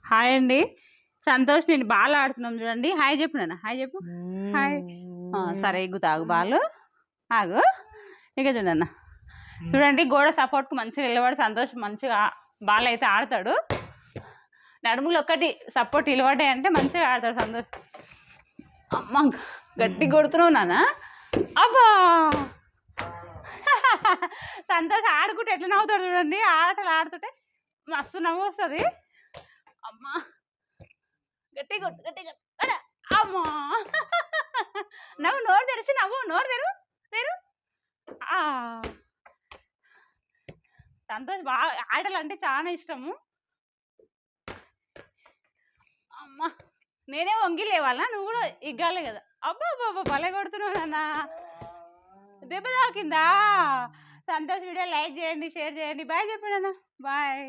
Hi అండి. సంతోష్ నేను ball ఆడుతున్నాం చూడండి. హాయ్ చెప్పు నాన్న. హాయ్ చెప్పు. హాయ్. సరే ఎగ్గుతా ఆగు బాలు. ఆగు. ఇక చూడన్న చూడండి గోడ సపోర్ట్కు మంచిగా నిలబడి సంతోష్ మంచిగా బాల్ అయితే ఆడతాడు. నడుములు ఒక్కటి సపోర్ట్ నిలబడ్డాయి అంటే మంచిగా ఆడతాడు సంతోష్. అమ్మ గట్టి కొడుతున్నావు నాన్న. అబ్బా సంతోష్ ఆడుకుంటే ఎట్లా నవ్వుతాడు చూడండి. ఆటలు ఆడుతుంటే మస్తు నవ్వు వస్తుంది. అమ్మా గట్టి కొట్టు గట్టి కొట్టు. అమ్మా నవ్వు నోరు తెరిచి నవ్వు నోరు తెరు తెరు. సంతోష్ బాగా ఆటలు అంటే చాలా ఇష్టము. అమ్మా నేనే వంగి లేవాలా నువ్వు కూడా ఇగ్గాలి కదా. అబ్బా అబ్బా భలే కొడుతున్నావు నాన్న. దెబ్బ తాకిందా? సంతోష్ వీడియో లైక్ చేయండి, షేర్ చేయండి. బాయ్ చెప్పండి అన్న. బాయ్.